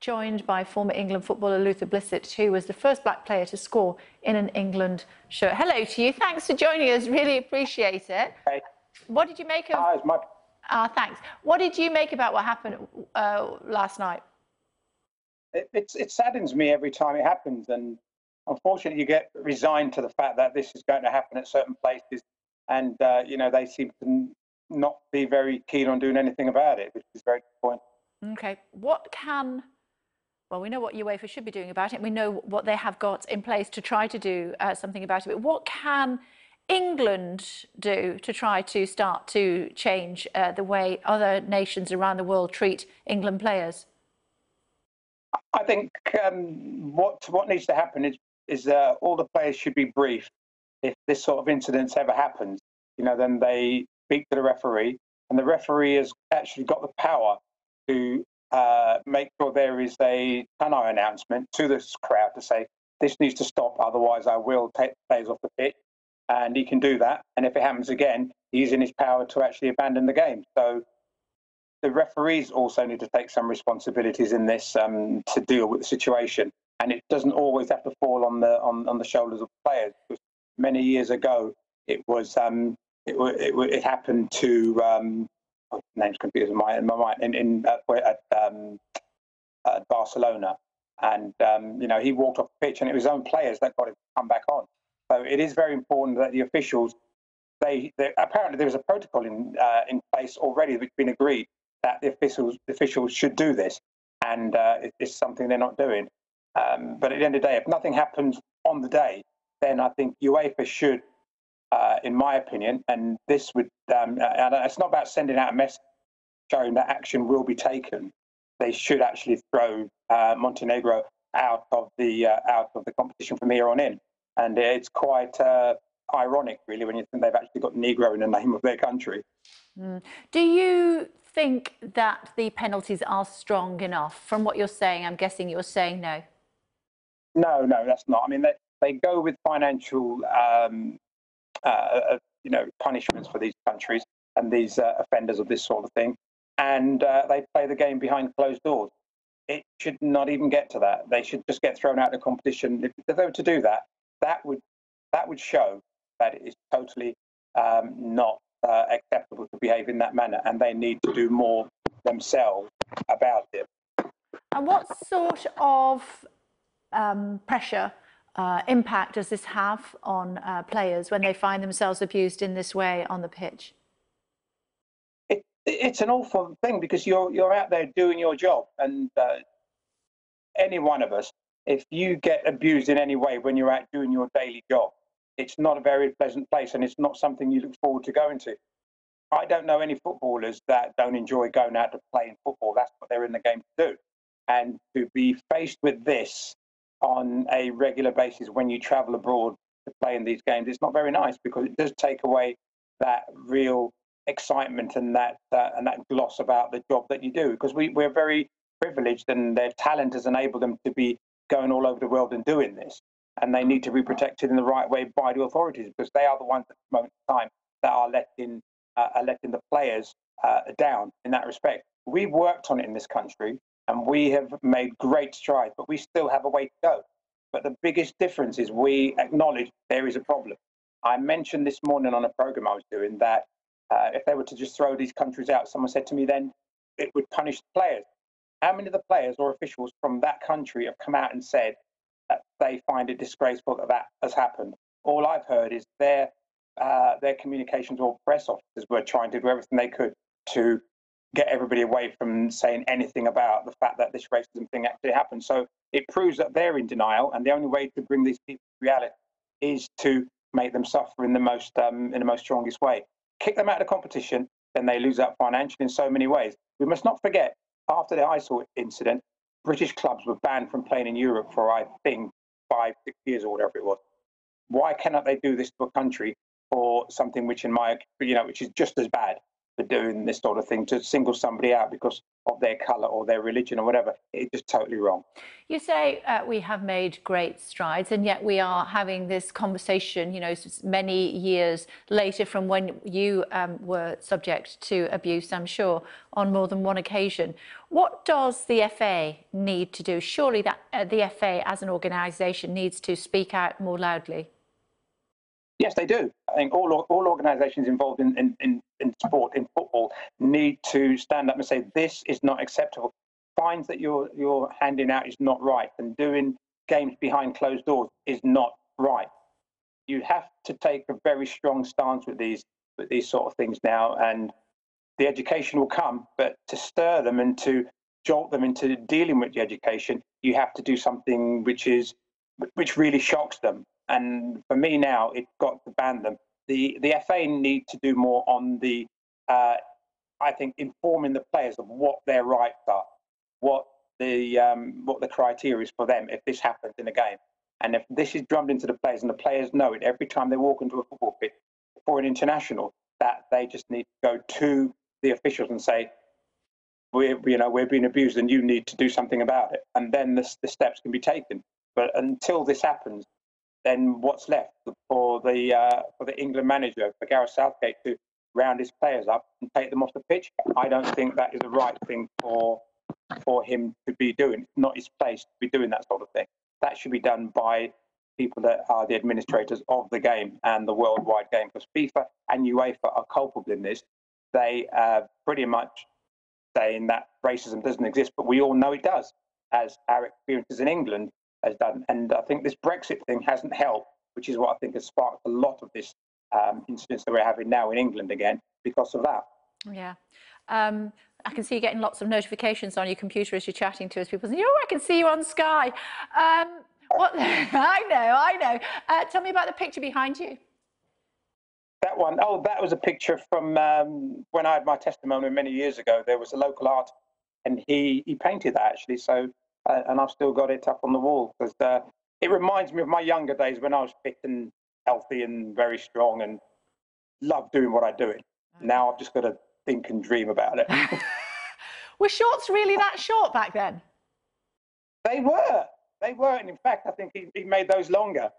joined by former England footballer Luther Blissett, who was the first black player to score in an England shirt. Hello to you. Thanks for joining us. Really appreciate it. Hey. What did you make of... thanks. What did you make about what happened last night? It saddens me every time it happens, and unfortunately you get resigned to the fact that this is going to happen at certain places, and you know, they seem to not be very keen on doing anything about it, which is very disappointing. Okay, well, we know what UEFA should be doing about it. We know what they have got in place to try to do something about it. But what can England do to try to start to change the way other nations around the world treat England players? I think what needs to happen is all the players should be briefed. If this sort of incident ever happens, you know, then they speak to the referee, and the referee has actually got the power to make sure there is a tonight announcement to this crowd to say this needs to stop, otherwise I will take the players off the pitch, and he can do that. And if it happens again, he's in his power to actually abandon the game. So the referees also need to take some responsibilities in this to deal with the situation, and it doesn't always have to fall on the shoulders of players. Because many years ago, it was it happened to names confused in my mind at Barcelona, and you know, he walked off the pitch, and it was his own players that got him to come back on. So it is very important that the officials, they apparently there is a protocol in place already that's been agreed that the officials should do this, and it's something they're not doing. But at the end of the day, if nothing happens on the day, then I think UEFA should, in my opinion, and this would, and it's not about sending out a message showing that action will be taken. They should actually throw Montenegro out of the competition from here on in, and it's quite ironic, really, when you think they've actually got Negro in the name of their country. Do you think that the penalties are strong enough? From what you're saying, I'm guessing you're saying no. No, that's not. I mean, they go with financial, you know, punishments for these countries and these offenders of this sort of thing, and they play the game behind closed doors. It should not even get to that. They should just get thrown out of the competition. If they were to do that, that would show that it is totally not acceptable to behave in that manner, and they need to do more themselves about it. And what sort of pressure, impact does this have on players when they find themselves abused in this way on the pitch? It's an awful thing, because you're out there doing your job, and any one of us, if you get abused in any way when you're out doing your daily job, it's not a very pleasant place, and it's not something you look forward to going to. I don't know any footballers that don't enjoy going out to play in football. That's what they're in the game to do. And to be faced with this on a regular basis when you travel abroad to play in these games, it's not very nice, because it does take away that real excitement and that gloss about the job that you do, because we're very privileged, and their talent has enabled them to be going all over the world and doing this, and they need to be protected in the right way by the authorities, because they are the ones at the moment in time that are letting the players down in that respect. We've worked on it in this country, and we have made great strides, but we still have a way to go. But the biggest difference is we acknowledge there is a problem. I mentioned this morning on a program I was doing that if they were to just throw these countries out, someone said to me then it would punish the players. How many of the players or officials from that country have come out and said that they find it disgraceful that that has happened? All I've heard is their communications or press officers were trying to do everything they could to get everybody away from saying anything about the fact that this racism thing actually happened. So it proves that they're in denial, and the only way to bring these people to reality is to make them suffer in the most strongest way. Kick them out of the competition, then they lose out financially in so many ways. We must not forget, after the ISIL incident, British clubs were banned from playing in Europe for, I think, 5-6 years or whatever it was. Why cannot they do this to a country for something which, which is just as bad? for doing this sort of thing, to single somebody out because of their colour or their religion or whatever. It's just totally wrong. You say we have made great strides, and yet we are having this conversation, you know, many years later from when you were subject to abuse, I'm sure, on more than one occasion. What does the FA need to do? Surely that the FA as an organisation needs to speak out more loudly. Yes, they do. I think all organisations involved in sport, in football, need to stand up and say, this is not acceptable. Fines that you're handing out is not right, and doing games behind closed doors is not right. You have to take a very strong stance with these sort of things now, and the education will come, but to stir them and to jolt them into dealing with the education, you have to do something which really shocks them. And for me now, it's got to ban them. The FA need to do more on the, I think, informing the players of what their rights are, what the criteria is for them if this happens in a game. And if this is drummed into the players and the players know it every time they walk into a football pitch for an international, that they just need to go to the officials and say, we're being abused and you need to do something about it. And then the steps can be taken. But until this happens, then what's left for the England manager, for Gareth Southgate, to round his players up and take them off the pitch? I don't think that is the right thing for him to be doing. It's not his place to be doing that sort of thing. That should be done by people that are the administrators of the game and the worldwide game, because FIFA and UEFA are culpable in this. They are pretty much saying that racism doesn't exist, but we all know it does, as our experiences in England has done. And I think this Brexit thing hasn't helped, which is what I think has sparked a lot of this incidents that we're having now in England again because of that. Yeah. I can see you getting lots of notifications on your computer as you're chatting to us. People saying, oh, I can see you on Sky. What? I know. Tell me about the picture behind you. That one, oh, that was a picture from when I had my testimony many years ago. There was a local artist, and he painted that, actually. So, and I've still got it up on the wall, because it reminds me of my younger days when I was fit and healthy and very strong and loved doing what I do. Now I've just got to think and dream about it. Were shorts really that short back then? They were, and in fact, I think he made those longer.